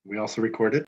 We also recorded.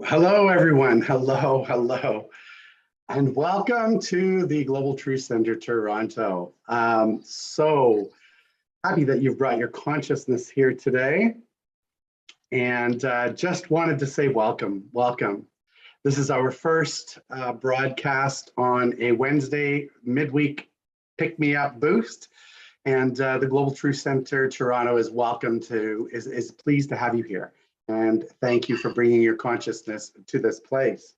Hello, everyone. Hello, and welcome to the Global Truth Center, Toronto. So happy that you've brought your consciousness here today, and just wanted to say welcome. This is our first broadcast on a Wednesday midweek pick-me-up boost, and the Global Truth Center, Toronto is pleased to have you here. And thank you for bringing your consciousness to this place.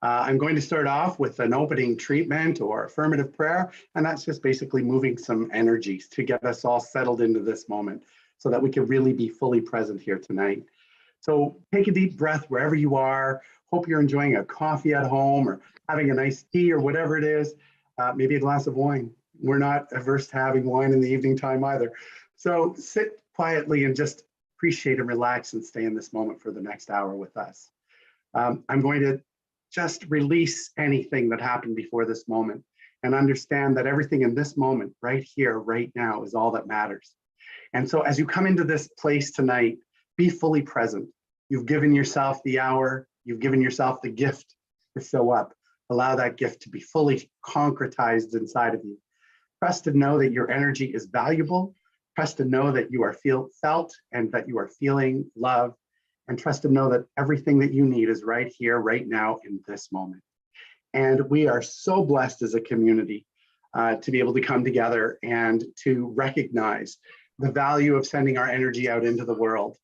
I'm going to start off with an opening treatment or affirmative prayer, and that's just basically moving some energies to get us all settled into this moment so that we can really be fully present here tonight. So take a deep breath wherever you are. Hope you're enjoying a coffee at home or having a nice tea or whatever it is, maybe a glass of wine. We're not averse to having wine in the evening time either. So sit quietly and just appreciate and relax and stay in this moment for the next hour with us. I'm going to just release anything that happened before this moment and understand that everything in this moment, right here, right now, is all that matters. And so as you come into this place tonight, be fully present. You've given yourself the hour, you've given yourself the gift to show up. Allow that gift to be fully concretized inside of you. Trust and know that your energy is valuable. Trust and know that you are felt and that you are feeling love. And trust and know that everything that you need is right here, right now, in this moment. And we are so blessed as a community to be able to come together and to recognize the value of sending our energy out into the world.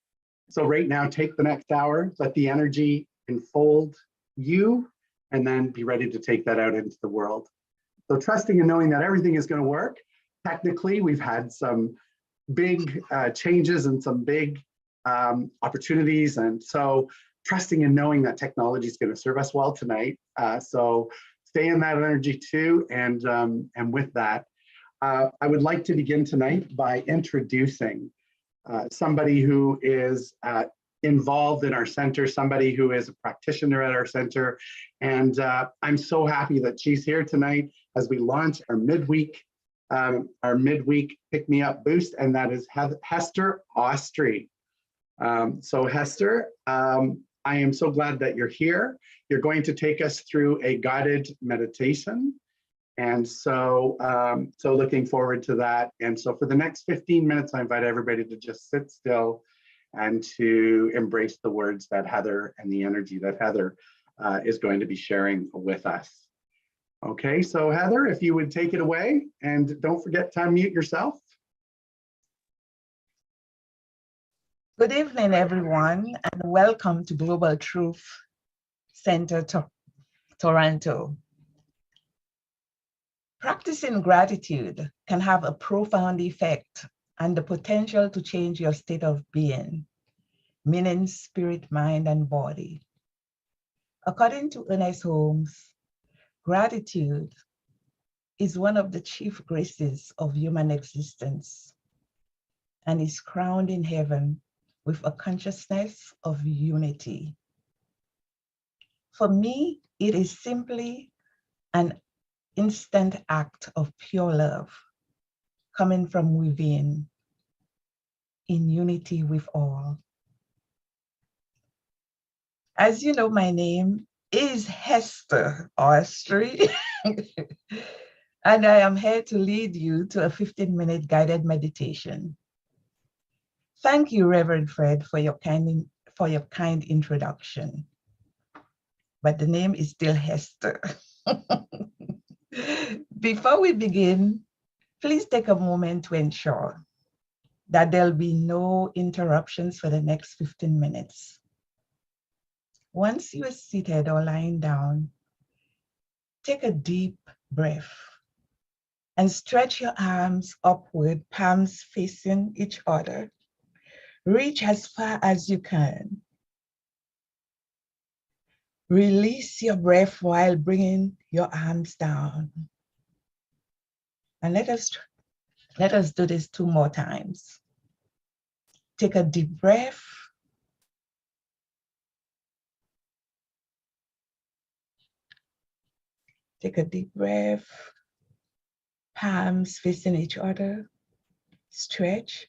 So right now, take the next hour, let the energy enfold you, and then be ready to take that out into the world. So trusting and knowing that everything is going to work. Technically, we've had some big changes and some big opportunities. And so trusting and knowing that technology is going to serve us well tonight. So stay in that energy too. And with that, I would like to begin tonight by introducing somebody who is involved in our center, somebody who is a practitioner at our center. And I'm so happy that she's here tonight as we launch our midweek Pick Me Up Boost, and that is Hester, Austrie. So Hester, I am so glad that you're here. You're going to take us through a guided meditation. And so, so looking forward to that. And so for the next 15 minutes, I invite everybody to just sit still and to embrace the words that Heather and the energy that Heather is going to be sharing with us. Okay, so Heather, if you would take it away, and don't forget to unmute yourself. Good evening, everyone, and welcome to Global Truth Center Toronto. Practicing gratitude can have a profound effect and the potential to change your state of being, meaning spirit, mind, and body. According to Ernest Holmes, gratitude is one of the chief graces of human existence and is crowned in heaven with a consciousness of unity. For me, it is simply an instant act of pure love coming from within, in unity with all. As you know, my name is Hester Austrie, and I am here to lead you to a 15-minute guided meditation. Thank you, Reverend Fred, for your kind introduction. But the name is still Hester. Before we begin, please take a moment to ensure that there'll be no interruptions for the next 15 minutes. Once you are seated or lying down, take a deep breath and stretch your arms upward, palms facing each other. Reach as far as you can. Release your breath while bringing your arms down. And let us do this 2 more times. Take a deep breath. Take a deep breath. Palms facing each other. Stretch.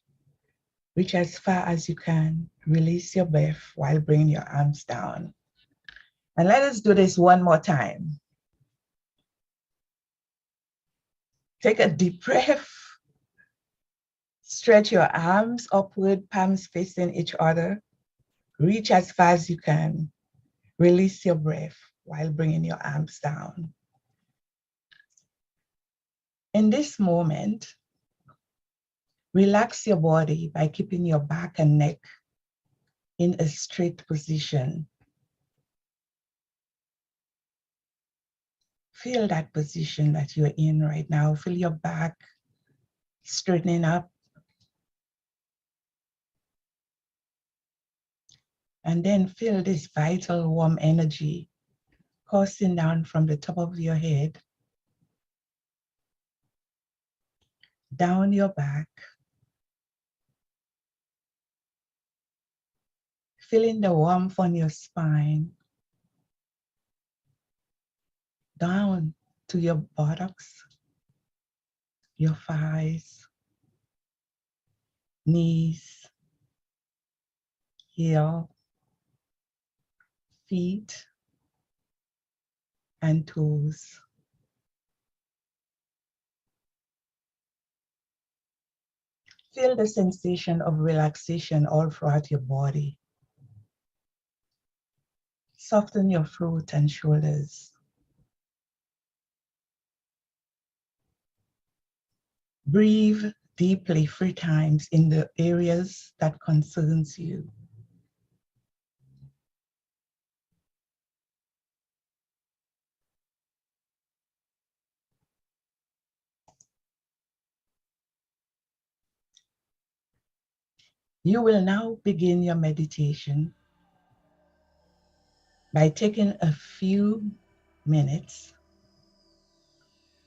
Reach as far as you can. Release your breath while bringing your arms down. And let us do this 1 more time. Take a deep breath. Stretch your arms upward, palms facing each other. Reach as far as you can. Release your breath while bringing your arms down. In this moment, relax your body by keeping your back and neck in a straight position. Feel that position that you're in right now. Feel your back straightening up. And then feel this vital warm energy coursing down from the top of your head, down your back, feeling the warmth on your spine, down to your buttocks, your thighs, knees, heel, feet, and toes. Feel the sensation of relaxation all throughout your body. Soften your throat and shoulders. Breathe deeply 3 times in the areas that concerns you. You will now begin your meditation by taking a few minutes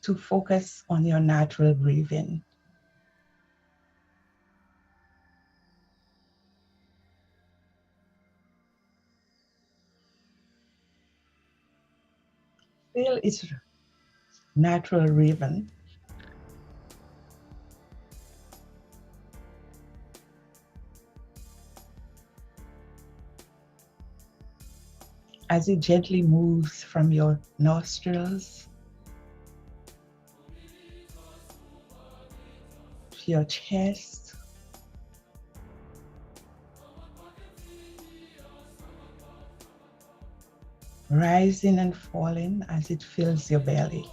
to focus on your natural breathing. Feel its natural rhythm as it gently moves from your nostrils to your chest, rising and falling as it fills your belly.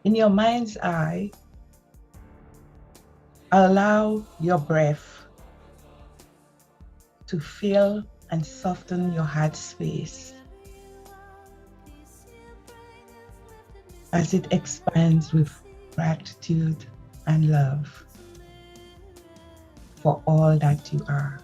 In your mind's eye, allow your breath to fill and soften your heart space as it expands with gratitude and love for all that you are.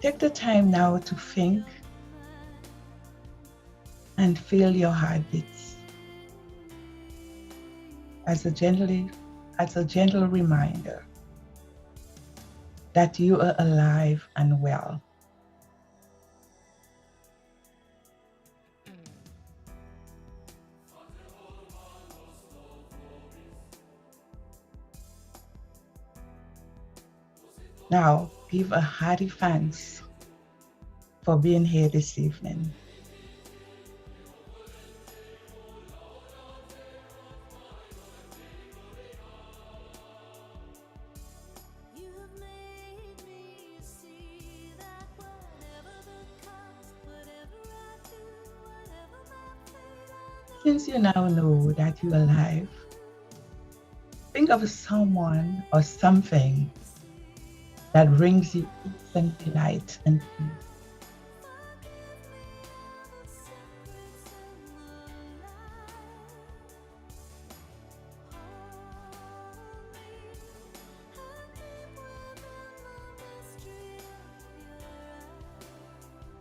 Take the time now to think and feel your heartbeats as a gentle reminder that you are alive and well. Now, give a hearty thanks for being here this evening. Since you now know that you're alive, think of someone or something that brings you instant delight and peace.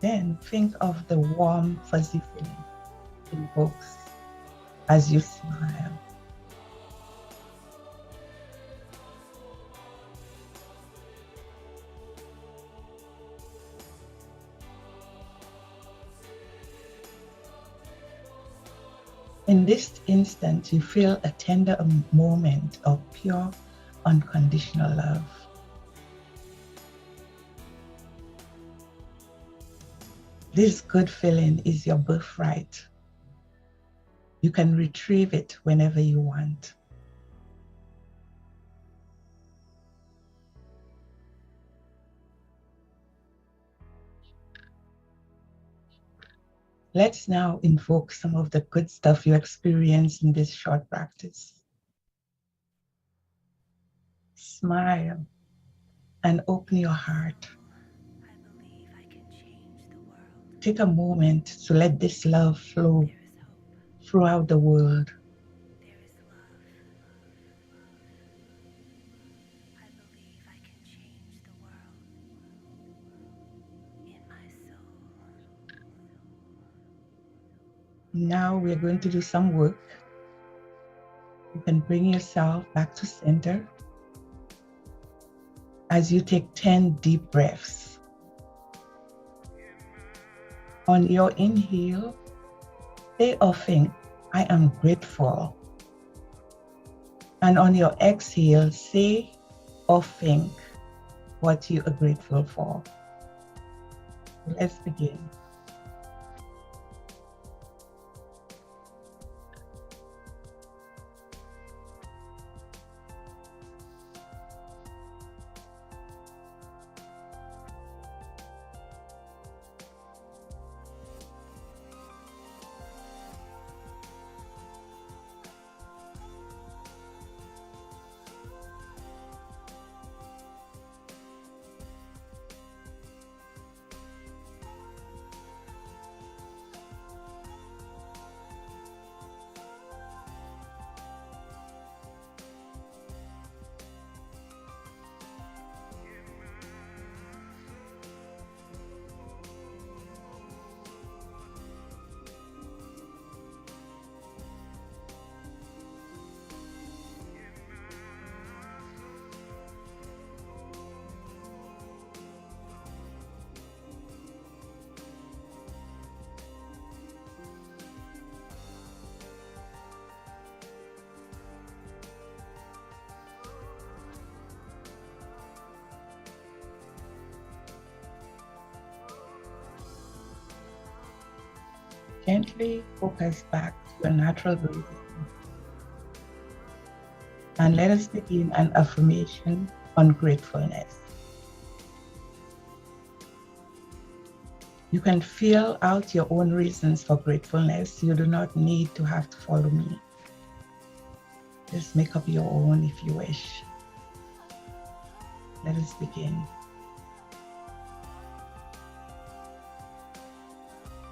Then think of the warm, fuzzy feeling it evokes as you smile. In this instant, you feel a tender moment of pure, unconditional love. This good feeling is your birthright. You can retrieve it whenever you want. Let's now invoke some of the good stuff you experienced in this short practice. Smile and open your heart. I believe I can change the world. Take a moment to let this love flow There is hope. throughout the world. There is love. Now we're going to do some work. You can bring yourself back to center as you take 10 deep breaths. On your inhale, say or think, I am grateful. And on your exhale, say or think what you are grateful for. Let's begin. Gently focus back to your natural breathing. And let us begin an affirmation on gratefulness. You can feel out your own reasons for gratefulness. You do not need to have to follow me. Just make up your own if you wish. Let us begin.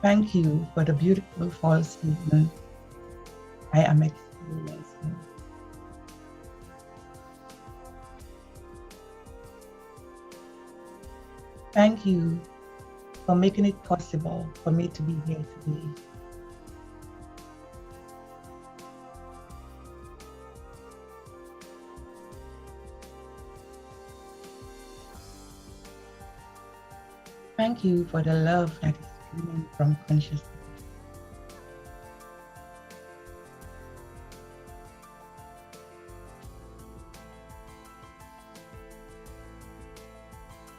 Thank you for the beautiful fall season I am experiencing. Thank you for making it possible for me to be here today. Thank you for the love that is streaming from consciousness.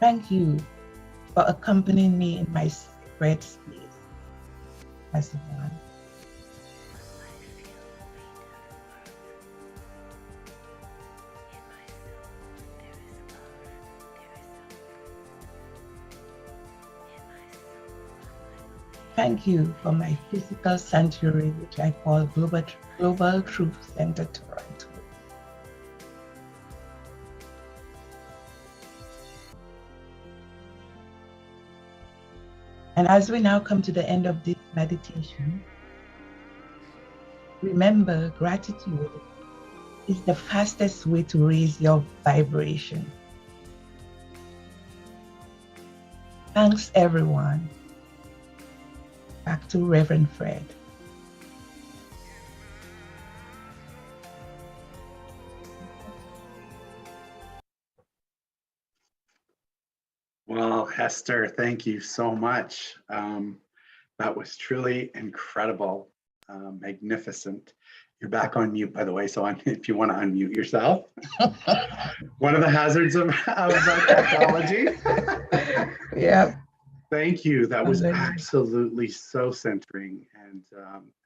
Thank you for accompanying me in my sacred space as one. Thank you for my physical sanctuary, which I call Global Truth Center Toronto. And as we now come to the end of this meditation, remember, gratitude is the fastest way to raise your vibration. Thanks, everyone. Back to Reverend Fred. Well, Hester, thank you so much. That was truly incredible, magnificent. You're back on mute, by the way, so if you want to unmute yourself. One of the hazards of technology. Yeah. Thank you. That was absolutely so centering, and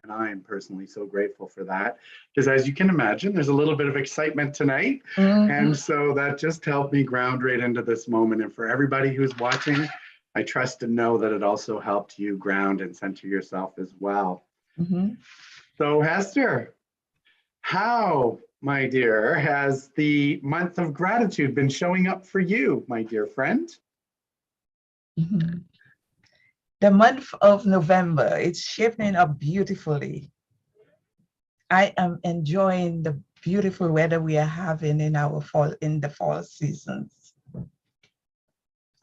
I am personally so grateful for that, because as you can imagine, there's a little bit of excitement tonight, and so that just helped me ground right into this moment. And for everybody who's watching, I trust and know that it also helped you ground and center yourself as well. So Hester, how, my dear, has the month of gratitude been showing up for you, my dear friend? The month of November, it's shaping up beautifully. I am enjoying the beautiful weather we are having in the fall seasons.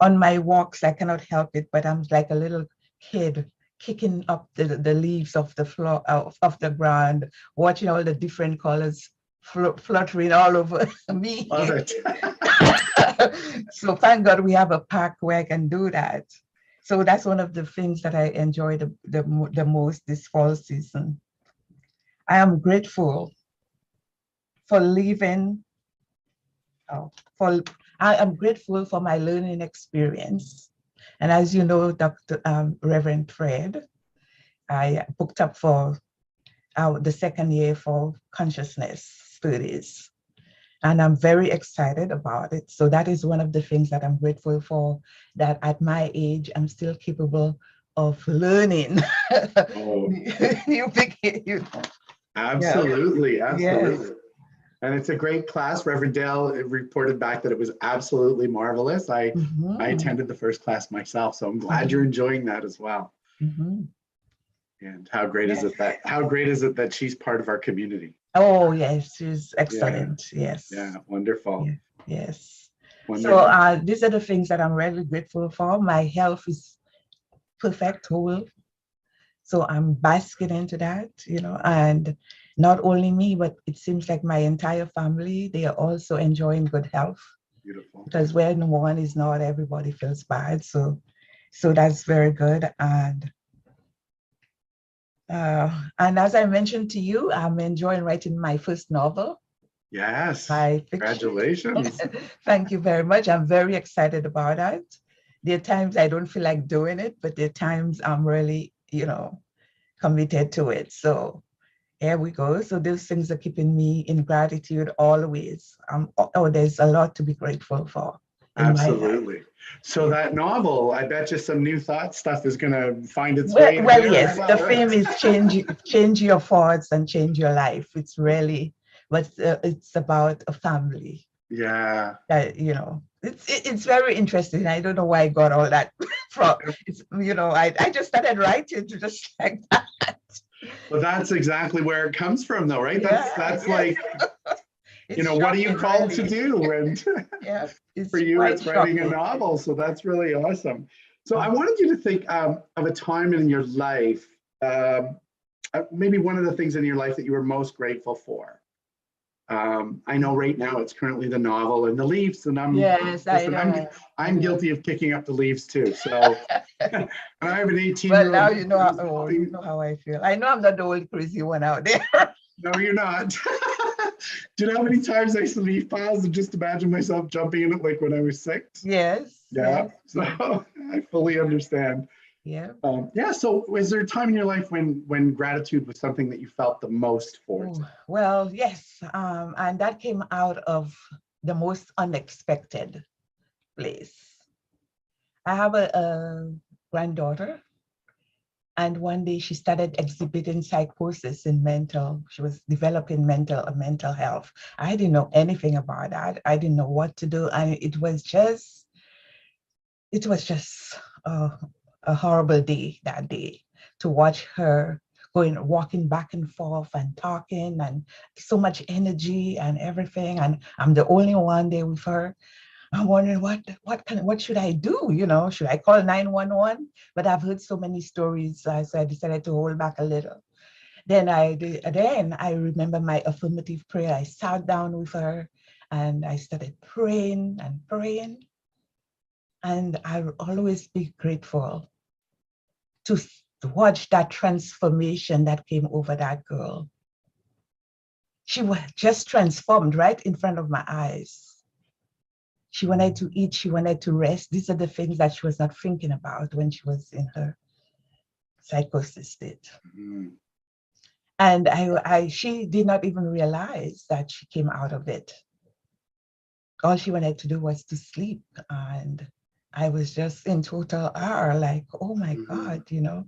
On my walks, I cannot help it, but I'm like a little kid kicking up the leaves of the floor of the ground, watching all the different colors fluttering all over me. Love it. So thank God we have a park where I can do that. So that's one of the things that I enjoy the most this fall season. I am grateful for living. I am grateful for my learning experience. And as you know, Dr. Reverend Fred, I booked up for the second year for consciousness studies. And I'm very excited about it. So that is one of the things that I'm grateful for, that at my age, I'm still capable of learning. Oh, you know. absolutely, Yeah. absolutely. Yes. And it's a great class. Reverend Dale reported back that it was absolutely marvelous. I attended the first class myself, so I'm glad you're enjoying that as well. And how great is it that she's part of our community? Oh yes, she's excellent. Yes. Yeah, wonderful. Yeah. Yes. Wonderful. So these are the things that I'm really grateful for. My health is perfect, whole. So I'm basking into that, you know, and not only me, but it seems like my entire family, they are also enjoying good health. Beautiful. Because when one is not, everybody feels bad. So that's very good. And as I mentioned to you, I'm enjoying writing my first novel. Yes. My Congratulations. Thank you very much. I'm very excited about that. There are times I don't feel like doing it, but there are times I'm really, you know, committed to it. So here we go. So those things are keeping me in gratitude always. There's a lot to be grateful for. Absolutely. So that novel, I bet you some new thought stuff is going to find its way. Well, yes, the theme is change your thoughts and change your life. It's really, but it's about a family. Yeah. You know, it's very interesting. I don't know why I got all that from. It's, you know, I just started writing to just like that. Well, that's exactly where it comes from, though, right? That's like, you know, what are you called to do? And for you, it's writing a novel. So that's really awesome. So I wanted you to think of a time in your life, maybe one of the things in your life that you were most grateful for. I know right now it's currently the novel and the leaves, and I'm guilty of picking up the leaves too. So and I have an 18-year-old. Well, now you know you know how I feel. I know I'm not the only crazy one out there. No, you're not. Do you know how many times I used to leave piles and just imagine myself jumping in it like when I was 6? Yes. Yeah. Yes. So I fully understand. Yeah. So was there a time in your life when gratitude was something that you felt the most for? Well, yes. And that came out of the most unexpected place. I have a granddaughter, and one day she started exhibiting psychosis she was developing mental health. I didn't know anything about that. I didn't know what to do. And it was just a horrible day that day to watch her walking back and forth and talking, and so much energy and everything. And I'm the only one there with her. I'm wondering what should I do? You know, should I call 911? But I've heard so many stories, so I decided to hold back a little. Then I remember my affirmative prayer. I sat down with her and I started praying and praying. And I'll always be grateful to watch that transformation that came over that girl. She was just transformed right in front of my eyes. She wanted to eat, she wanted to rest. These are the things that she was not thinking about when she was in her psychosis state. And she did not even realize that she came out of it. All she wanted to do was to sleep. And I was just in total awe, like, oh my God, you know.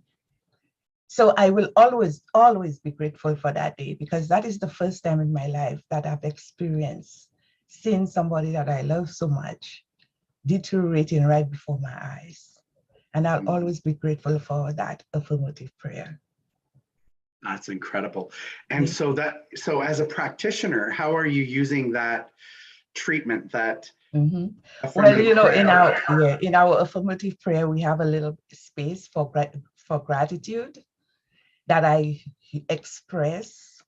So I will always, always be grateful for that day, because that is the first time in my life that I've experienced seeing somebody that I love so much deteriorating right before my eyes. And I'll always be grateful for that affirmative prayer. That's incredible. And so as a practitioner, how are you using that treatment, that well, you know, in our affirmative prayer, we have a little space for for gratitude that I express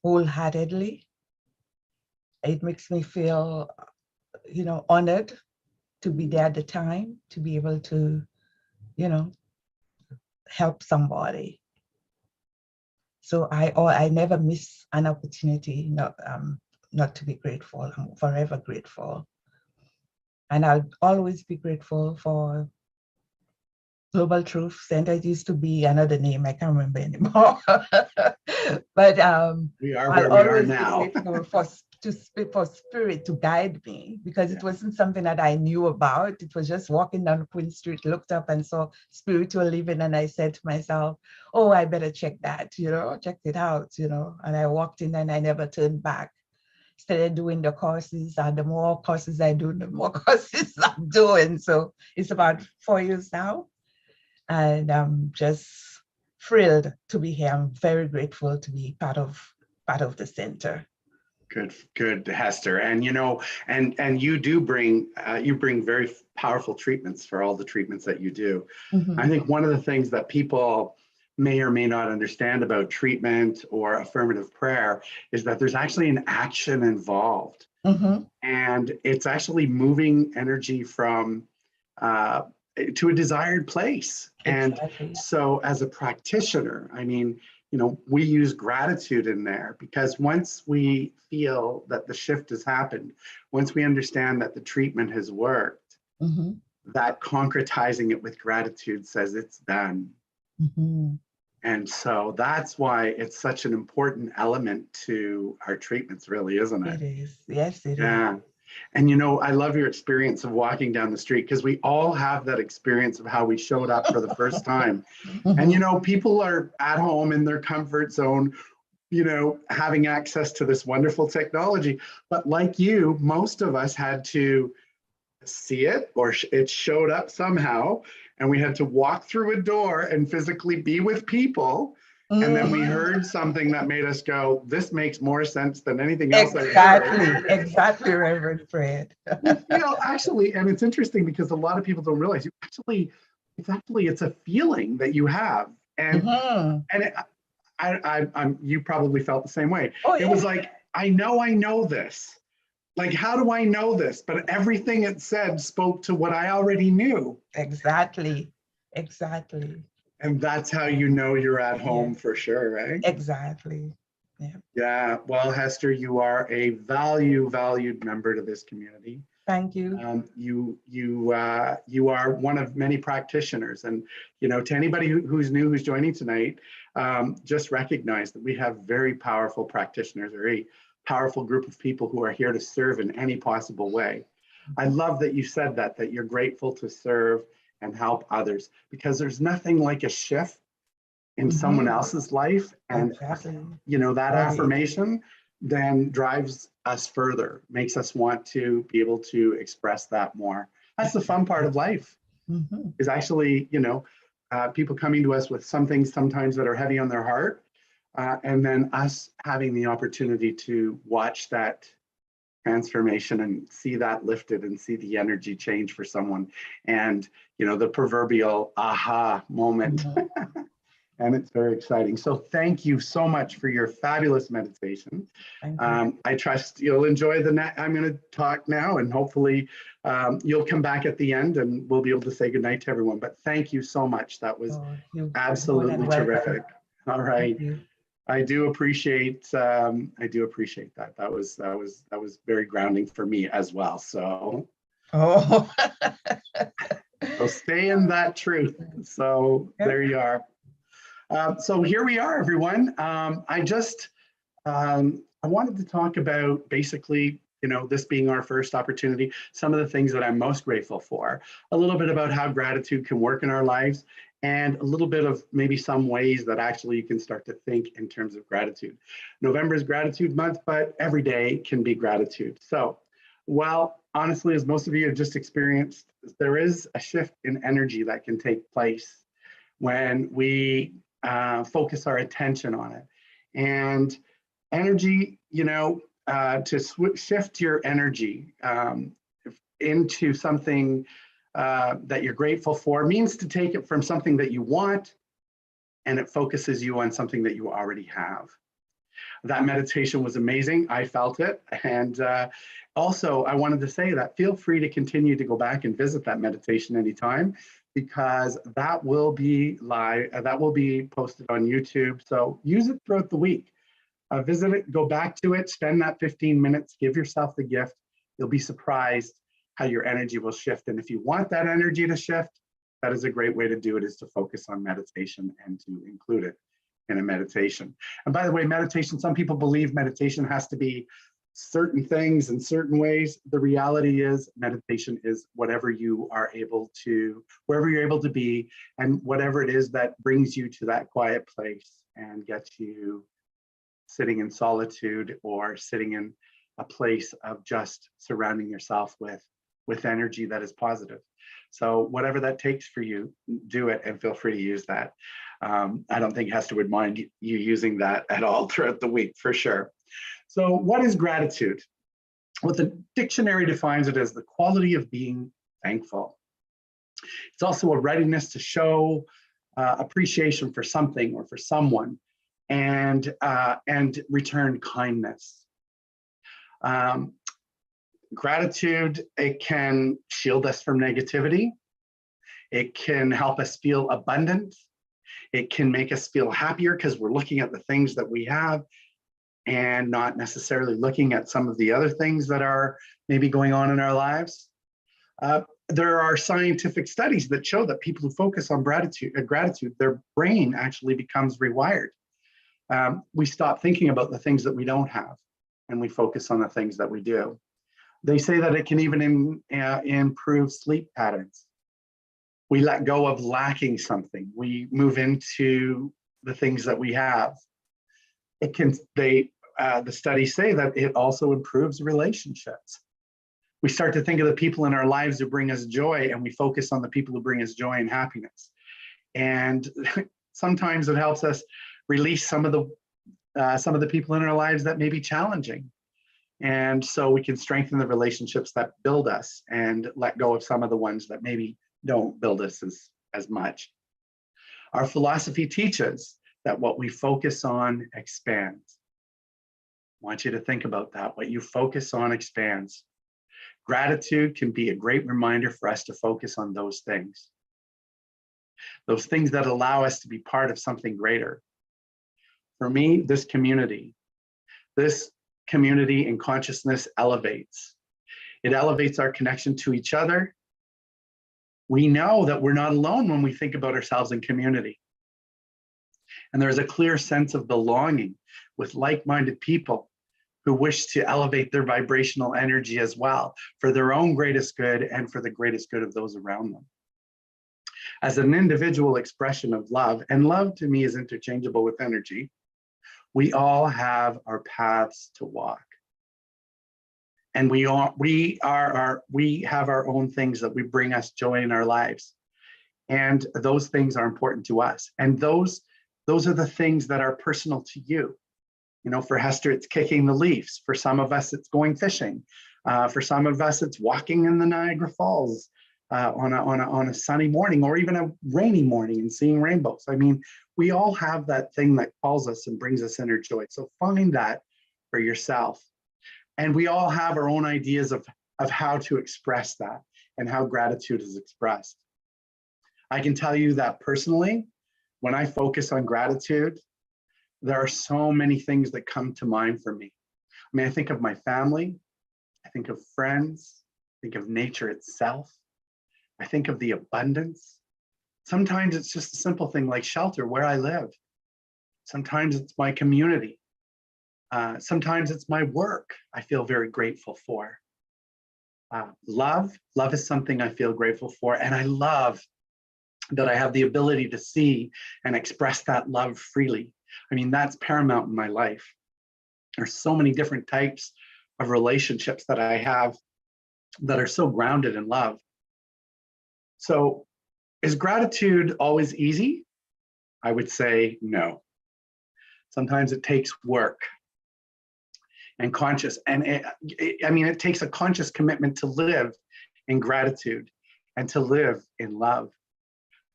wholeheartedly. It makes me feel, honored to be there at the time, to be able to, help somebody. So I never miss an opportunity not to be grateful. I'm forever grateful. And I'll always be grateful for Global Truth Center. It used to be another name, I can't remember anymore. But We are I'll where we are always be now. grateful for spirit to guide me, because it wasn't something that I knew about. It was just walking down Queen Street, looked up and saw spiritual living, and I said to myself, oh, I better check that, check it out, and I walked in and I never turned back. Started doing the courses, and the more courses I do, the more courses I'm doing. So it's about 4 years now, and I'm just thrilled to be here. I'm very grateful to be part of the center. Good, Hester. And and you do bring very powerful treatments for all the treatments that you do. Mm-hmm. I think one of the things that people may or may not understand about treatment or affirmative prayer is that there's actually an action involved. Mm-hmm. And it's actually moving energy from to a desired place. Exactly. And so as a practitioner, I mean, we use gratitude in there, because once we feel that the shift has happened, once we understand that the treatment has worked, Mm-hmm. that concretizing it with gratitude says it's done. Mm-hmm. And so that's why it's such an important element to our treatments, really, isn't it? It is. Yes, it is. Yeah. And I love your experience of walking down the street, because we all have that experience of how we showed up for the first time. Mm-hmm. And people are at home in their comfort zone, having access to this wonderful technology. But like you, most of us had to see it, or it showed up somehow, and we had to walk through a door and physically be with people. And then we heard something that made us go, this makes more sense than anything else I've heard. Exactly, Reverend Fred. Actually, and it's interesting because a lot of people don't realize it's a feeling that you have. And Mm-hmm. and you probably felt the same way. Oh, It was like, I know this. Like, how do I know this? But everything it said spoke to what I already knew. Exactly. And that's how you're at home for sure, right? Exactly. Yeah. Yeah. Well, Hester, you are a valued member to this community. Thank you. You are one of many practitioners, and to anybody who's new, who's joining tonight, just recognize that we have very powerful practitioners, a very powerful group of people who are here to serve in any possible way. I love that you said that you're grateful to serve and help others, because there's nothing like a shift in someone else's life, and Exactly. that affirmation then drives us further, makes us want to be able to express that more. That's the fun part of life, is actually, people coming to us with some things sometimes that are heavy on their heart, and then us having the opportunity to watch that transformation and see that lifted and see the energy change for someone, and the proverbial aha moment. And it's very exciting. So thank you so much for your fabulous meditation. I trust you'll enjoy I'm going to talk now, and hopefully you'll come back at the end and we'll be able to say goodnight to everyone. But thank you so much. That was absolutely terrific. All right. I do appreciate that. That was very grounding for me as well. So so stay in that truth. So there you are. So here we are, everyone. I wanted to talk about basically, this being our first opportunity, some of the things that I'm most grateful for, a little bit about how gratitude can work in our lives, and a little bit of maybe some ways that actually you can start to think in terms of gratitude. November is Gratitude Month, but every day can be gratitude. So, well, honestly, as most of you have just experienced, there is a shift in energy that can take place when we focus our attention on it. And energy, to shift your energy into something that you're grateful for means to take it from something that you want and it focuses you on something that you already have. That meditation was amazing. I felt it. And also, I wanted to say that feel free to continue to go back and visit that meditation anytime, because that will be live, that will be posted on YouTube. So use it throughout the week. Visit it, go back to it, spend that 15 minutes, give yourself the gift. You'll be surprised how your energy will shift. And if you want that energy to shift, that is a great way to do it, is to focus on meditation and to include it in a meditation. And by the way, meditation, some people believe meditation has to be certain things in certain ways. The reality is meditation is whatever you are able to, wherever you're able to be, and whatever it is that brings you to that quiet place and gets you sitting in solitude or sitting in a place of just surrounding yourself with energy that is positive. So whatever that takes for you, do it and feel free to use that. I don't think Hester would mind you using that at all throughout the week, for sure. So what is gratitude? Well, the dictionary defines it as the quality of being thankful. It's also a readiness to show appreciation for something or for someone, and return kindness. Gratitude, it can shield us from negativity. It can help us feel abundant. It can make us feel happier because we're looking at the things that we have and not necessarily looking at some of the other things that are maybe going on in our lives. There are scientific studies that show that people who focus on gratitude, their brain actually becomes rewired. We stop thinking about the things that we don't have and we focus on the things that we do. They say that it can even improve sleep patterns. We let go of lacking something. We move into the things that we have. It can, the studies say that it also improves relationships. We start to think of the people in our lives who bring us joy, and we focus on the people who bring us joy and happiness. And sometimes it helps us release some of the people in our lives that may be challenging. And so we can strengthen the relationships that build us and let go of some of the ones that maybe don't build us as much. Our philosophy teaches that what we focus on expands. I want you to think about that. What you focus on expands. Gratitude can be a great reminder for us to focus on those things that allow us to be part of something greater. For me, this community in consciousness elevates. It elevates our connection to each other. We know that we're not alone when we think about ourselves in community. And there's a clear sense of belonging with like-minded people who wish to elevate their vibrational energy as well for their own greatest good and for the greatest good of those around them. As an individual expression of love, and love to me is interchangeable with energy, we all have our paths to walk. And we have our own things that we bring us joy in our lives. And those things are important to us. And those are the things that are personal to you. You know, for Hester, it's kicking the leaves. For some of us, it's going fishing. For some of us, it's walking in the Niagara Falls on a sunny morning, or even a rainy morning and seeing rainbows. I mean, we all have that thing that calls us and brings us inner joy. So find that for yourself. And we all have our own ideas of how to express that and how gratitude is expressed. I can tell you that personally, when I focus on gratitude, there are so many things that come to mind for me. I mean, I think of my family, I think of friends, I think of nature itself, I think of the abundance. Sometimes it's just a simple thing like shelter, where I live. Sometimes it's my community. Sometimes it's my work I feel very grateful for. Love is something I feel grateful for, and I love that I have the ability to see and express that love freely. I mean, that's paramount in my life. There's so many different types of relationships that I have that are so grounded in love. So is gratitude always easy? I would say no. Sometimes it takes work and it takes a conscious commitment to live in gratitude and to live in love.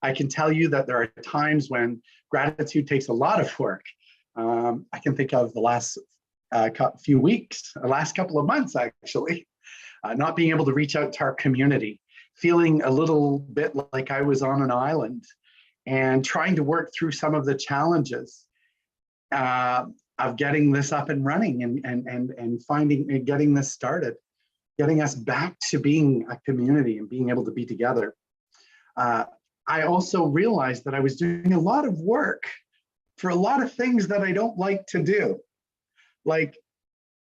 I can tell you that there are times when gratitude takes a lot of work. I can think of the last few weeks, the last couple of months, actually, not being able to reach out to our community, feeling a little bit like I was on an island and trying to work through some of the challenges of getting this up and running and finding and getting this started, getting us back to being a community and being able to be together. I also realized that I was doing a lot of work for a lot of things that I don't like to do, like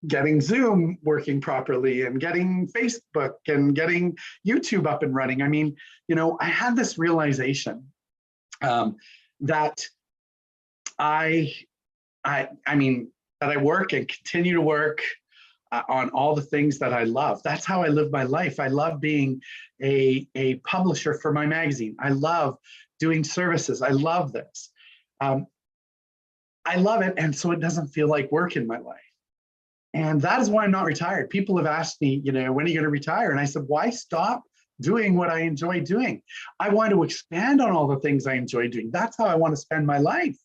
getting Zoom working properly and getting Facebook and getting YouTube up and running. I mean, you know, I had this realization that I work and continue to work on all the things that I love. That's how I live my life. I love being a publisher for my magazine. I love doing services. I love this. I love it, and so it doesn't feel like work in my life. And that is why I'm not retired. People have asked me, you know, when are you going to retire? And I said, why stop doing what I enjoy doing? I want to expand on all the things I enjoy doing. That's how I want to spend my life.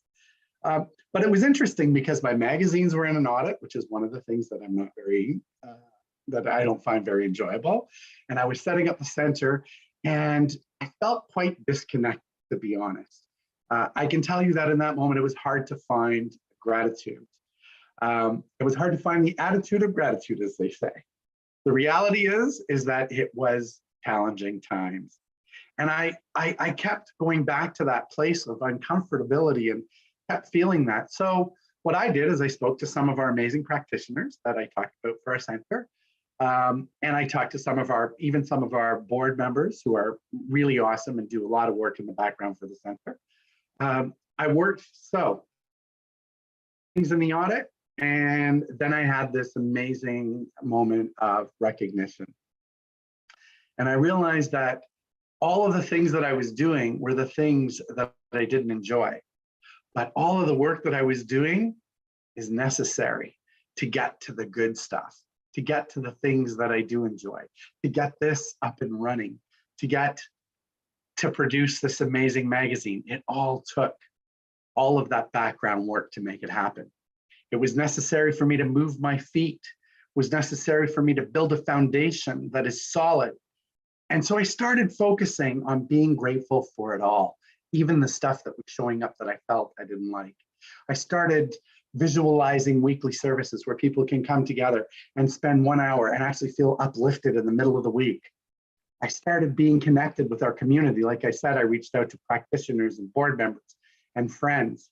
But it was interesting because my magazines were in an audit, which is one of the things that I'm not very, that I don't find very enjoyable. And I was setting up the center and I felt quite disconnected, to be honest. I can tell you that in that moment, it was hard to find gratitude. It was hard to find the attitude of gratitude, as they say. The reality is that it was challenging times. And I kept going back to that place of uncomfortability and kept feeling that. So what I did is I spoke to some of our amazing practitioners that I talked about for our center. And I talked to even some of our board members who are really awesome and do a lot of work in the background for the center. I worked things in the audit, and then I had this amazing moment of recognition. And I realized that all of the things that I was doing were the things that I didn't enjoy. But all of the work that I was doing is necessary to get to the good stuff, to get to the things that I do enjoy, to get this up and running, to produce this amazing magazine. It all took all of that background work to make it happen. It was necessary for me to move my feet, it was necessary for me to build a foundation that is solid. And so I started focusing on being grateful for it all, even the stuff that was showing up that I felt I didn't like. I started visualizing weekly services where people can come together and spend 1 hour and actually feel uplifted in the middle of the week. I started being connected with our community. Like I said, I reached out to practitioners and board members and friends.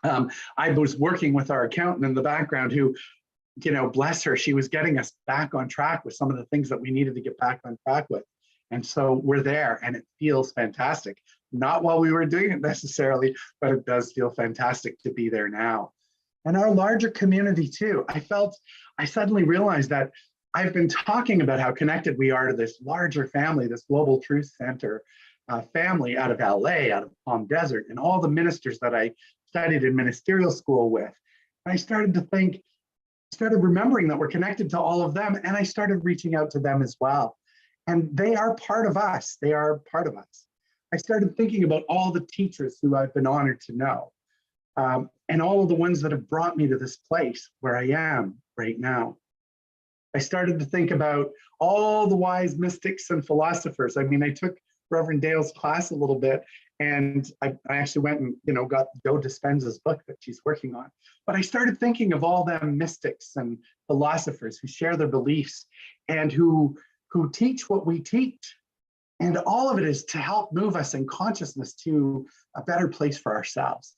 I was working with our accountant in the background who, you know, bless her, she was getting us back on track with some of the things that we needed to get back on track with. And so we're there and it feels fantastic. Not while we were doing it necessarily, but it does feel fantastic to be there now. And our larger community too. I suddenly realized that I've been talking about how connected we are to this larger family, this Global Truth Center family out of LA, out of Palm Desert, and all the ministers that I studied in ministerial school with. And I started to think, started remembering that we're connected to all of them, and I started reaching out to them as well. And they are part of us. They are part of us. I started thinking about all the teachers who I've been honored to know, and all of the ones that have brought me to this place where I am right now. I started to think about all the wise mystics and philosophers. I mean, I took Reverend Dale's class a little bit, and I actually went and, you know, got Joe Dispenza's book that she's working on. But I started thinking of all them mystics and philosophers who share their beliefs and who teach what we teach. And all of it is to help move us in consciousness to a better place for ourselves.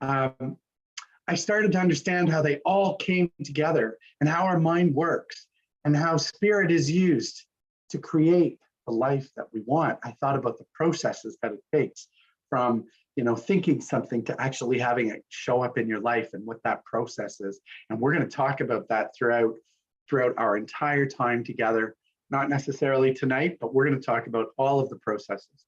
I started to understand how they all came together and how our mind works and how spirit is used to create the life that we want. I thought about the processes that it takes from, you know, thinking something to actually having it show up in your life and what that process is. And we're going to talk about that throughout our entire time together. Not necessarily tonight, but we're going to talk about all of the processes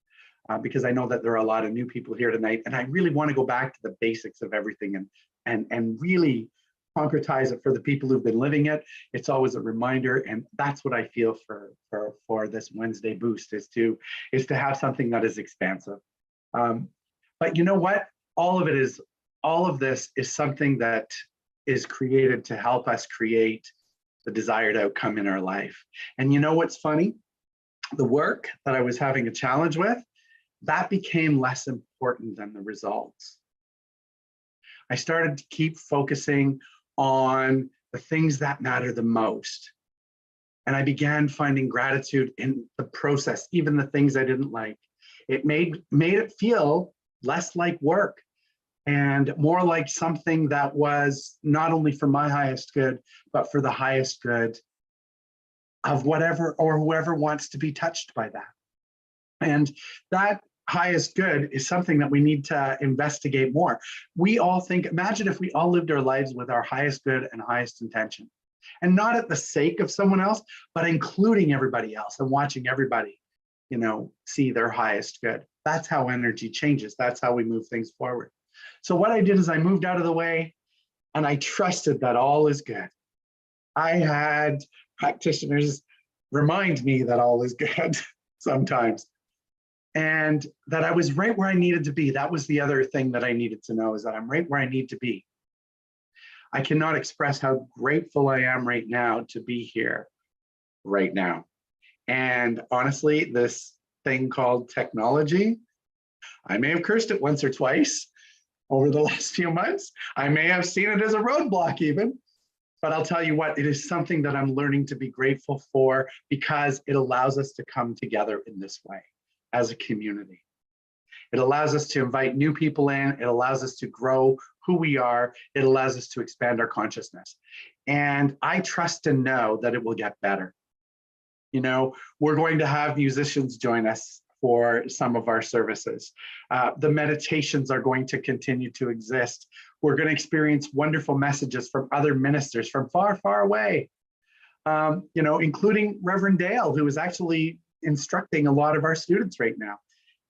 because I know that there are a lot of new people here tonight, and I really want to go back to the basics of everything and really concretize it for the people who've been living it. It's always a reminder, and that's what I feel for this Wednesday boost is to have something that is expansive. But you know what? All of this is something that is created to help us create the desired outcome in our life. And you know what's funny? The work that I was having a challenge with, that became less important than the results. I started to keep focusing on the things that matter the most. And I began finding gratitude in the process, even the things I didn't like. It made it feel less like work and more like something that was not only for my highest good, but for the highest good of whatever or whoever wants to be touched by that. And that highest good is something that we need to investigate more. We all think, imagine if we all lived our lives with our highest good and highest intention, and not at the sake of someone else, but including everybody else and watching everybody, see their highest good. That's how energy changes. That's how we move things forward. So what I did is I moved out of the way and I trusted that all is good. I had practitioners remind me that all is good sometimes, and that I was right where I needed to be. That was the other thing that I needed to know, is that I'm right where I need to be. I cannot express how grateful I am right now to be here right now. And honestly, this thing called technology, I may have cursed it once or twice over the last few months. I may have seen it as a roadblock even, but I'll tell you what, it is something that I'm learning to be grateful for, because it allows us to come together in this way as a community. It allows us to invite new people in. It allows us to grow who we are. It allows us to expand our consciousness. And I trust and know that it will get better. We're going to have musicians join us for some of our services. The meditations are going to continue to exist. We're going to experience wonderful messages from other ministers from far, far away, including Reverend Dale, who is actually instructing a lot of our students right now.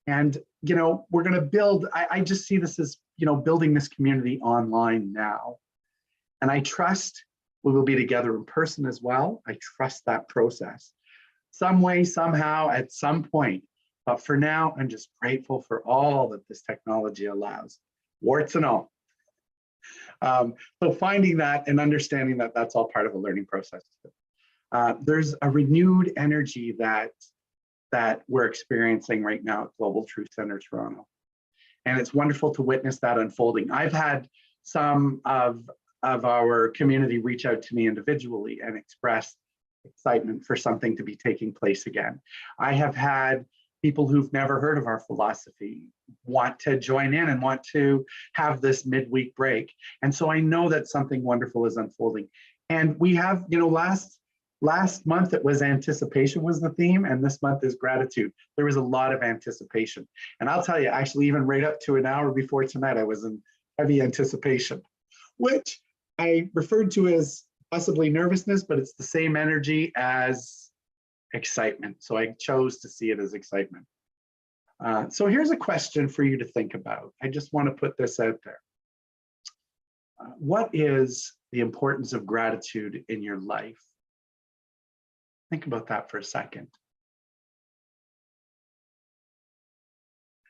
And, we're going to build, I just see this as, building this community online now. And I trust we will be together in person as well. I trust that process. Some way, somehow, at some point. But for now, I'm just grateful for all that this technology allows, warts and all. So finding that and understanding that that's all part of a learning process. There's a renewed energy that we're experiencing right now at Global Truth Center Toronto. And it's wonderful to witness that unfolding. I've had some of our community reach out to me individually and express excitement for something to be taking place again. I have had people who've never heard of our philosophy want to join in and want to have this midweek break. And so I know that something wonderful is unfolding. And we have, last month it was anticipation was the theme, and this month is gratitude. There was a lot of anticipation. And I'll tell you, actually, even right up to an hour before tonight, I was in heavy anticipation, which I referred to as possibly nervousness, but it's the same energy as excitement. So I chose to see it as excitement. So here's a question for you to think about. I just want to put this out there. What is the importance of gratitude in your life? Think about that for a second.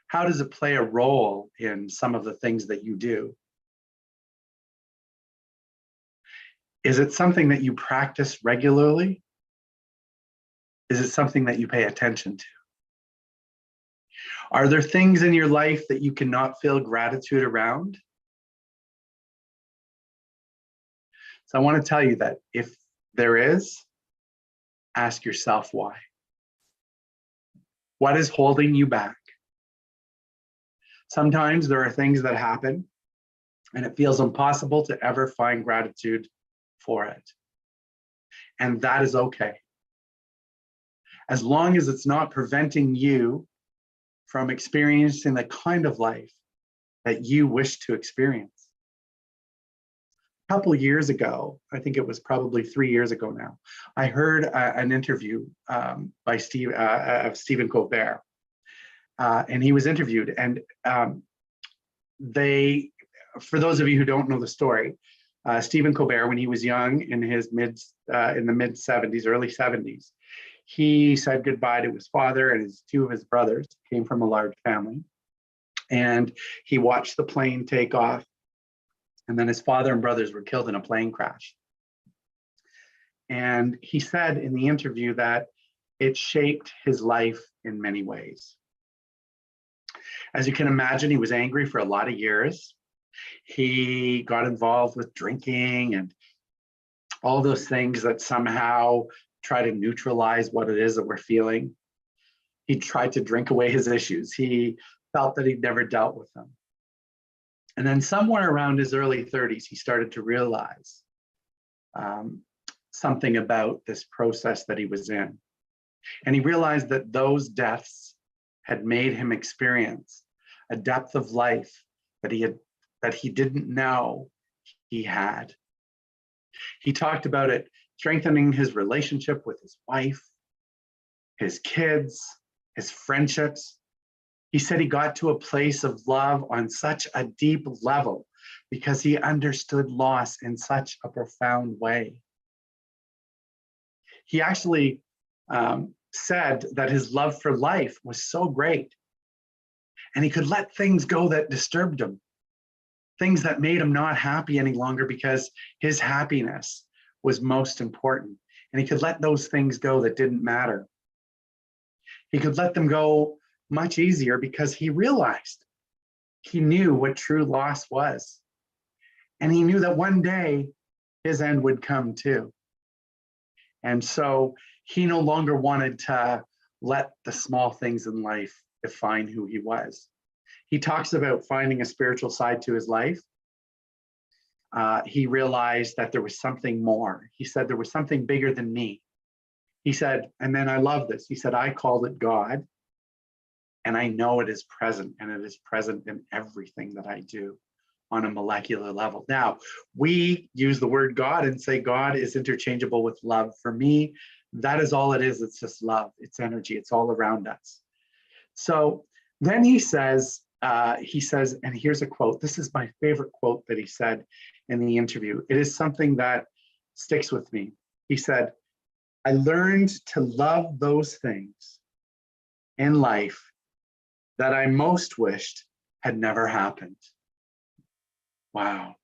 How does it play a role in some of the things that you do? Is it something that you practice regularly? Is it something that you pay attention to? Are there things in your life that you cannot feel gratitude around? So I want to tell you that if there is, ask yourself why. What is holding you back? Sometimes there are things that happen and it feels impossible to ever find gratitude for it. And that is okay. As long as it's not preventing you from experiencing the kind of life that you wish to experience. A couple of years ago, I think it was probably 3 years ago now, I heard an interview by Stephen Colbert, and he was interviewed. And for those of you who don't know the story, Stephen Colbert, when he was young in the mid 70s, early 70s, he said goodbye to his father and two of his brothers. Came from a large family, and he watched the plane take off, and then his father and brothers were killed in a plane crash. And he said in the interview that it shaped his life in many ways. As you can imagine, he was angry for a lot of years. He got involved with drinking and all those things that somehow try to neutralize what it is that we're feeling. He tried to drink away his issues. He felt that he'd never dealt with them. And then somewhere around his early 30s, he started to realize something about this process that he was in. And he realized that those deaths had made him experience a depth of life that he didn't know he had. He talked about it strengthening his relationship with his wife, his kids, his friendships. He said he got to a place of love on such a deep level because he understood loss in such a profound way. He actually said that his love for life was so great, and he could let things go that disturbed him, things that made him not happy any longer, because his happiness was most important. And he could let those things go that didn't matter. He could let them go much easier because he realized, he knew what true loss was. And he knew that one day his end would come too. And so he no longer wanted to let the small things in life define who he was. He talks about finding a spiritual side to his life. He realized that there was something more. He said there was something bigger than me. He said, and then I love this, he said, I called it God, and I know it is present, and it is present in everything that I do on a molecular level. Now, we use the word God and say God is interchangeable with love. For me, that is all it is. It's just love. It's energy. It's all around us. So then he says, and here's a quote. This is my favorite quote that he said in the interview. It is something that sticks with me. He said, I learned to love those things in life that I most wished had never happened. Wow.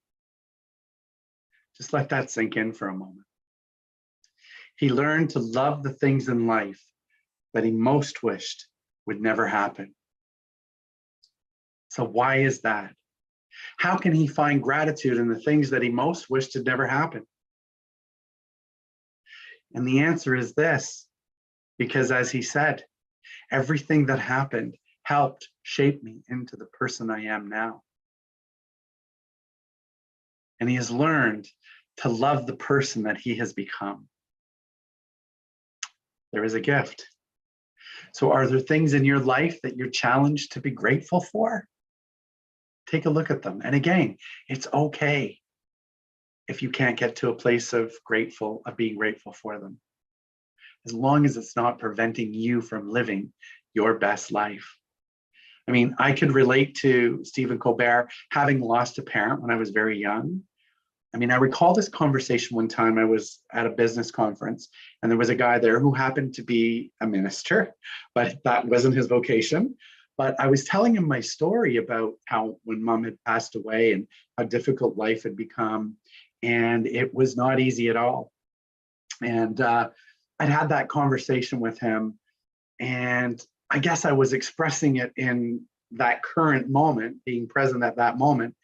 Just let that sink in for a moment. He learned to love the things in life that he most wished would never happen. So why is that? How can he find gratitude in the things that he most wished had never happened? And the answer is this, because as he said, everything that happened helped shape me into the person I am now. And he has learned to love the person that he has become. There is a gift. So are there things in your life that you're challenged to be grateful for? Take a look at them. And again, it's okay if you can't get to a place of being grateful for them, as long as it's not preventing you from living your best life. I mean, I could relate to Stephen Colbert having lost a parent when I was very young. I mean, I recall this conversation one time. I was at a business conference, and there was a guy there who happened to be a minister, but that wasn't his vocation. But I was telling him my story about how when mom had passed away and how difficult life had become, and it was not easy at all. And I'd had that conversation with him, and I guess I was expressing it in that current moment, being present at that moment.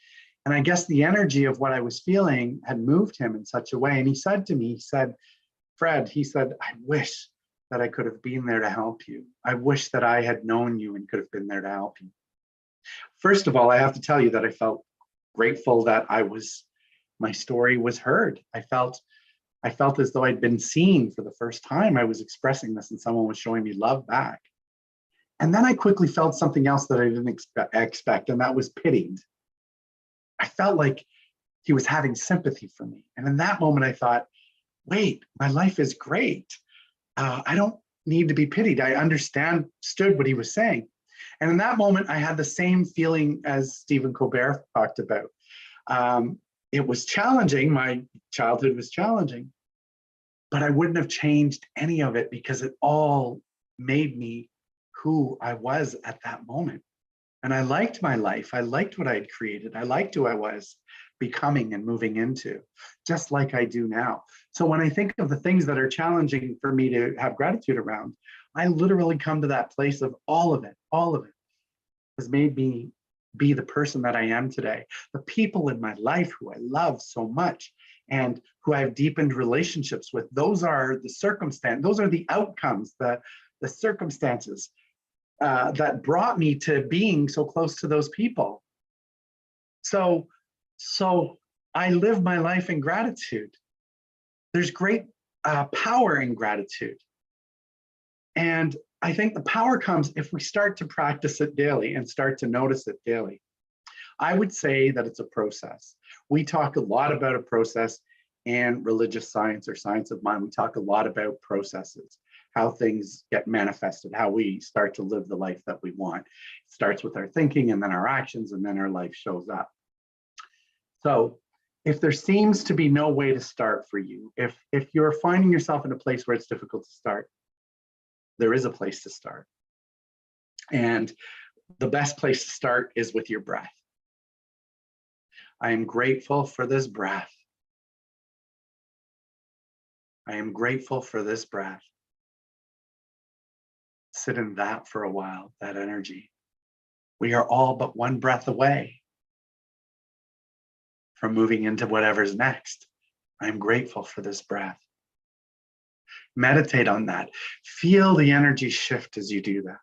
And I guess the energy of what I was feeling had moved him in such a way. And he said to me, he said, Fred, he said, I wish that I could have been there to help you. I wish that I had known you and could have been there to help you. First of all, I have to tell you that I felt grateful that my story was heard. I felt as though I'd been seen for the first time. I was expressing this and someone was showing me love back. And then I quickly felt something else that I didn't expect, and that was pitied. I felt like he was having sympathy for me. And in that moment, I thought, wait, my life is great. I don't need to be pitied. I understood what he was saying. And in that moment, I had the same feeling as Stephen Colbert talked about. it was challenging. My childhood was challenging, but I wouldn't have changed any of it because it all made me who I was at that moment. And I liked my life. I liked what I had created. I liked who I was becoming and moving into, just like I do now. So when I think of the things that are challenging for me to have gratitude around, I literally come to that place of all of it has made me be the person that I am today. The people in my life who I love so much and who I've deepened relationships with, those are the circumstance, those are the outcomes, the circumstances that brought me to being so close to those people. So I live my life in gratitude. There's great power in gratitude. And I think the power comes if we start to practice it daily and start to notice it daily. I would say that it's a process. We talk a lot about a process in religious science or science of mind. We talk a lot about processes, how things get manifested, how we start to live the life that we want. It starts with our thinking and then our actions, and then our life shows up. So if there seems to be no way to start for you, if you're finding yourself in a place where it's difficult to start, there is a place to start. And the best place to start is with your breath. I am grateful for this breath. I am grateful for this breath. Sit in that for a while, that energy. We are all but one breath away from moving into whatever's next. I'm grateful for this breath. Meditate on that. Feel the energy shift as you do that.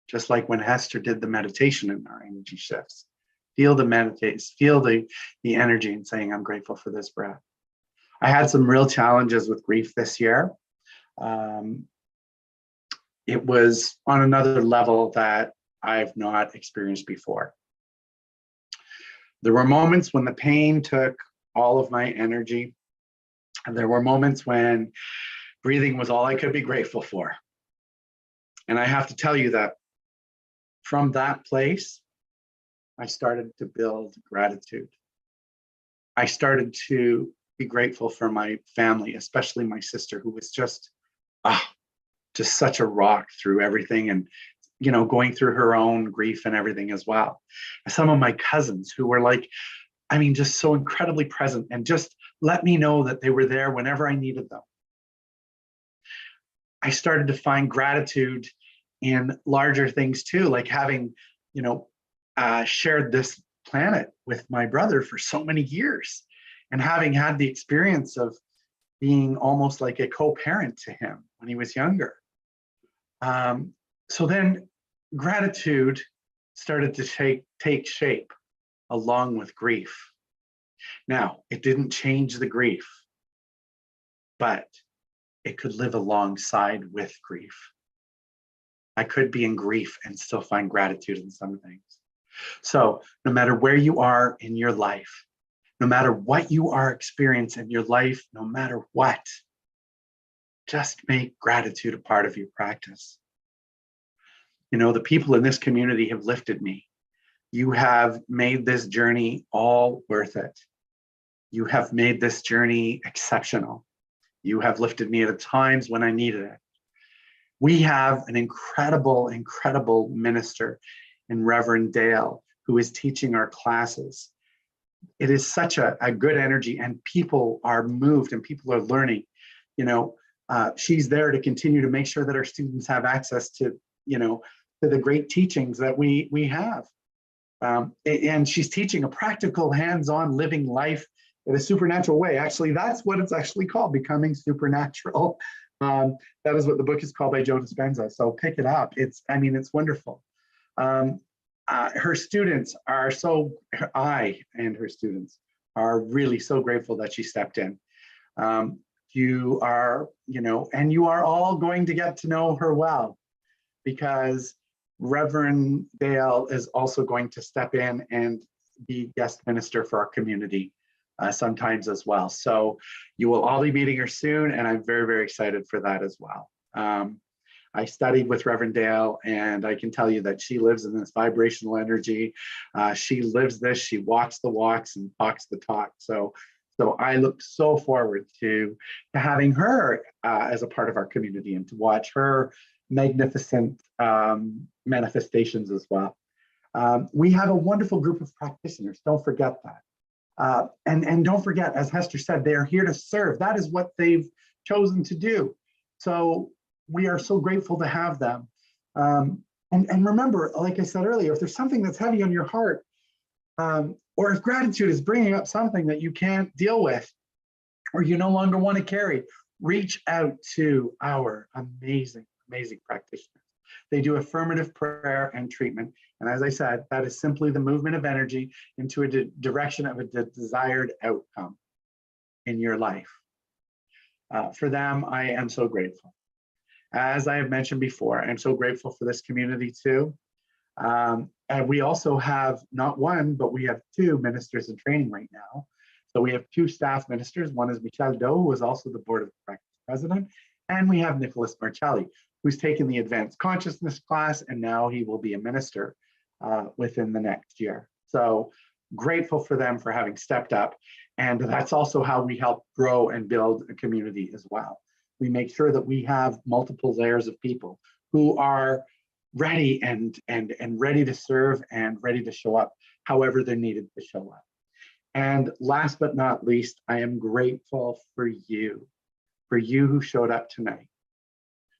Just like when Hester did the meditation and our energy shifts. Feel the energy and saying, I'm grateful for this breath. I had some real challenges with grief this year. It was on another level that I've not experienced before. There were moments when the pain took all of my energy. And there were moments when breathing was all I could be grateful for. And I have to tell you that from that place, I started to build gratitude. I started to be grateful for my family, especially my sister, who was just such a rock through everything, and going through her own grief and everything as well. Some of my cousins who were just so incredibly present and just let me know that they were there whenever I needed them. I started to find gratitude in larger things too, like having, shared this planet with my brother for so many years and having had the experience of being almost like a co-parent to him when he was younger. So then gratitude started to take shape along with grief. Now, it didn't change the grief, but it could live alongside with grief. I could be in grief and still find gratitude in some things. So no matter where you are in your life, no matter what you are experiencing in your life, no matter what, just make gratitude a part of your practice. The people in this community have lifted me. You have made this journey all worth it. You have made this journey exceptional. You have lifted me at times when I needed it. We have an incredible, incredible minister in Reverend Dale, who is teaching our classes. It is such a good energy, and people are moved and people are learning. She's there to continue to make sure that our students have access to the great teachings that we have. And she's teaching a practical, hands-on living life in a supernatural way. Actually, that's what it's actually called, Becoming Supernatural. That is what the book is called by Joe Dispenza. So pick it up. It's wonderful. Her students are I and her students are really so grateful that she stepped in. You are all going to get to know her well, because Reverend Dale is also going to step in and be guest minister for our community sometimes as well. So you will all be meeting her soon, and I'm very, very excited for that as well. I studied with Reverend Dale, and I can tell you that she lives in this vibrational energy. She lives this, she walks the walks and talks the talk. So I look so forward to having her as a part of our community and to watch her magnificent manifestations as well. We have a wonderful group of practitioners, don't forget that. And don't forget, as Hester said, they are here to serve. That is what they've chosen to do. So we are so grateful to have them. And remember, like I said earlier, if there's something that's heavy on your heart, or if gratitude is bringing up something that you can't deal with, or you no longer want to carry, reach out to our amazing, amazing practitioners. They do affirmative prayer and treatment. And as I said, that is simply the movement of energy into a direction of a desired outcome in your life. For them, I am so grateful. As I have mentioned before, I'm so grateful for this community too. And we also have not one, but we have two ministers in training right now. So we have two staff ministers. One is Michel Doe, who is also the Board of Practice President. And we have Nicholas Marcelli, who's taken the Advanced Consciousness class, and now he will be a minister within the next year. So grateful for them for having stepped up. And that's also how we help grow and build a community as well. We make sure that we have multiple layers of people who are ready and ready to serve and ready to show up however they're needed to show up. And last but not least, I am grateful for you who showed up tonight,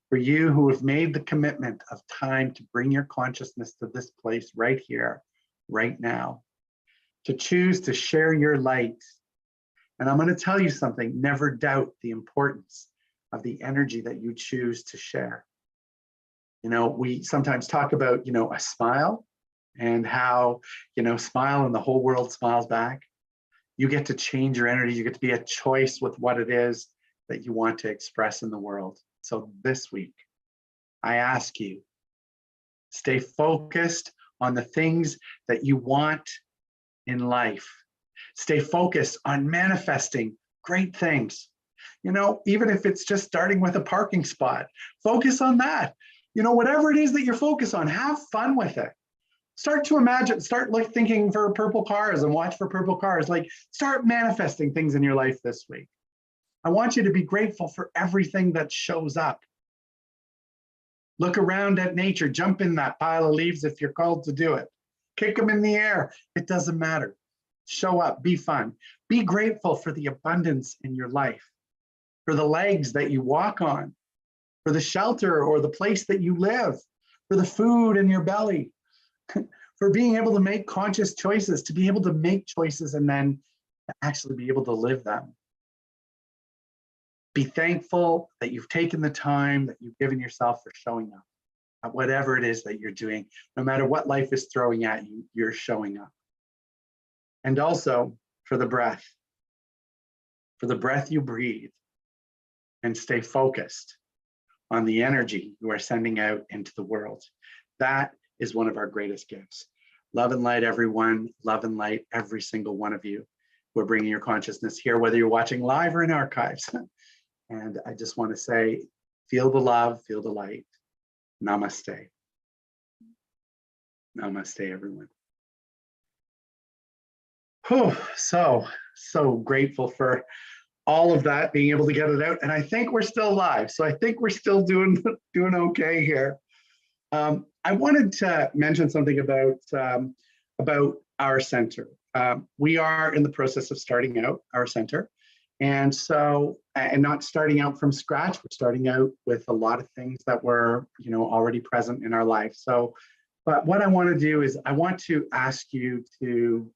for you who have made the commitment of time to bring your consciousness to this place right here, right now, to choose to share your light. And I'm going to tell you something, never doubt the importance of the energy that you choose to share. You know, we sometimes talk about, a smile and how, smile and the whole world smiles back. You get to change your energy. You get to be a choice with what it is that you want to express in the world. So this week, I ask you, stay focused on the things that you want in life. Stay focused on manifesting great things. Even if it's just starting with a parking spot, focus on that. Whatever it is that you're focused on, have fun with it. Start to imagine, start thinking for purple cars and watch for purple cars. Start manifesting things in your life this week. I want you to be grateful for everything that shows up. Look around at nature, jump in that pile of leaves if you're called to do it. Kick them in the air, it doesn't matter. Show up, be fun. Be grateful for the abundance in your life, for the legs that you walk on, for the shelter or the place that you live, for the food in your belly, for being able to make conscious choices, to be able to make choices and then actually be able to live them. Be thankful that you've taken the time, that you've given yourself for showing up at whatever it is that you're doing. No matter what life is throwing at you, you're showing up. And also for the breath you breathe, and stay focused on the energy you are sending out into the world. That is one of our greatest gifts. Love and light, everyone. Love and light, every single one of you. We're bringing your consciousness here, whether you're watching live or in archives. And I just want to say, feel the love, feel the light. Namaste. Namaste, everyone. Whew, so grateful for all of that, being able to get it out. And I think we're still live. So I think we're still doing okay here. I wanted to mention something about our center. We are in the process of starting out our center. And not starting out from scratch, we're starting out with a lot of things that were, already present in our life. But what I want to do is I want to ask you to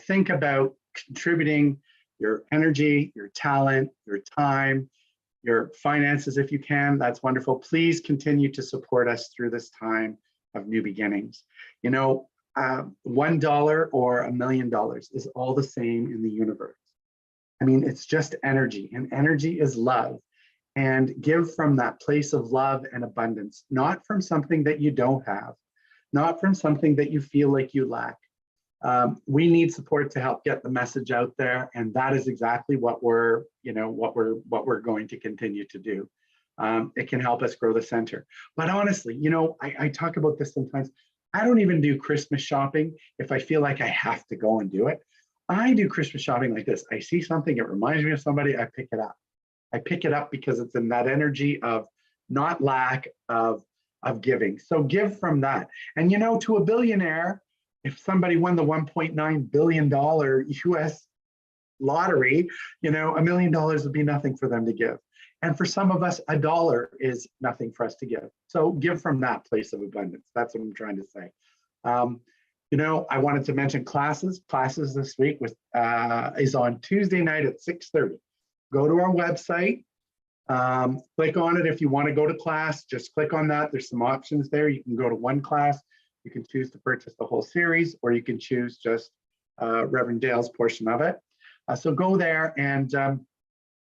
think about contributing your energy, your talent, your time, your finances if you can. That's wonderful. Please continue to support us through this time of new beginnings. $1 or $1 million is all the same in the universe. I mean, it's just energy, and energy is love. And give from that place of love and abundance, not from something that you don't have, not from something that you feel like you lack. We need support to help get the message out there, and that is exactly what we're going to continue to do. It can help us grow the center. But honestly, you know, I talk about this sometimes. I don't even do Christmas shopping if I feel like I have to go and do it. I do Christmas shopping like this. I see something, it reminds me of somebody, I pick it up. I pick it up because it's in that energy of not lack of giving. So give from that. And you know, to a billionaire, if somebody won the $1.9 billion US lottery, you know, $1 million would be nothing for them to give. And for some of us, $1 is nothing for us to give. So give from that place of abundance. That's what I'm trying to say. You know, I wanted to mention classes. Classes this week is on Tuesday night at 6:30. Go to our website, click on it. If you want to go to class, just click on that. There's some options there. You can go to one class. You can choose to purchase the whole series, or you can choose just Reverend Dale's portion of it. So go there, and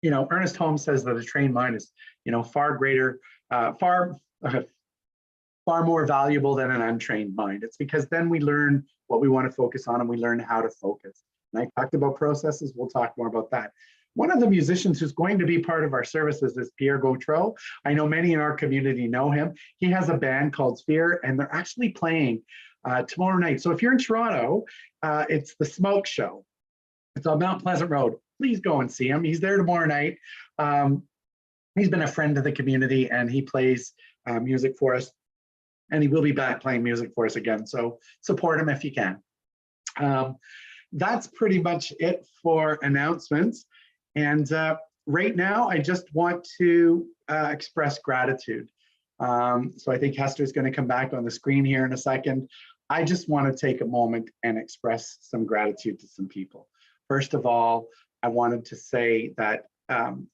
you know, Ernest Holmes says that a trained mind is, you know, far greater, far more valuable than an untrained mind. It's because then we learn what we want to focus on, and we learn how to focus. And I talked about processes. We'll talk more about that. One of the musicians who's going to be part of our services is Pierre Gautreau. I know many in our community know him. He has a band called Sphere, and they're actually playing tomorrow night. So if you're in Toronto, it's the Smoke Show. It's on Mount Pleasant Road. Please go and see him. He's there tomorrow night. He's been a friend of the community, and he plays music for us. And he will be back playing music for us again. So support him if you can. That's pretty much it for announcements. And right now, I just want to express gratitude. So I think Hester is going to come back on the screen here in a second. I just want to take a moment and express some gratitude to some people. First of all, I wanted to say that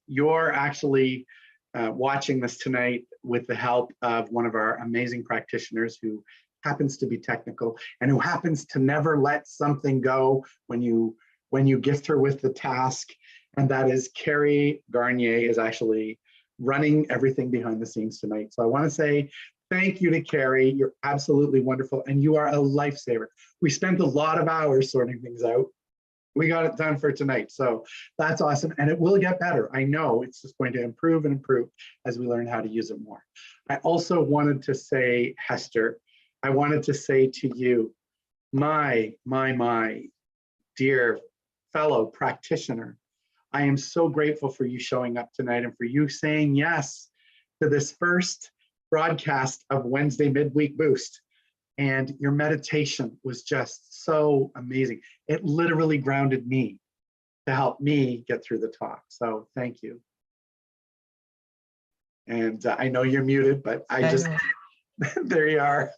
you're actually watching this tonight with the help of one of our amazing practitioners who happens to be technical and who happens to never let something go when you gift her with the task. And that is Carrie Garnier is actually running everything behind the scenes tonight. So I want to say thank you to Carrie. You're absolutely wonderful, and you are a lifesaver. We spent a lot of hours sorting things out. We got it done for tonight. So that's awesome. And it will get better. I know it's just going to improve and improve as we learn how to use it more. I also wanted to say, Hester, I wanted to say to you, my dear fellow practitioner, I am so grateful for you showing up tonight and for you saying yes to this first broadcast of Wednesday Midweek Boost. And your meditation was just so amazing. It literally grounded me to help me get through the talk. So thank you. And I know you're muted, but there you are.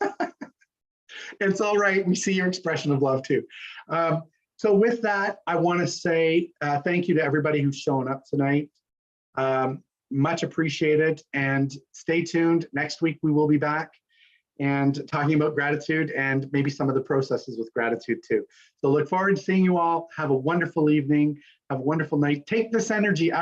It's all right. We see your expression of love too. So with that, I want to say thank you to everybody who's shown up tonight. Much appreciated, and stay tuned. Next week, we will be back and talking about gratitude and maybe some of the processes with gratitude too. So look forward to seeing you all. Have a wonderful evening. Have a wonderful night. Take this energy out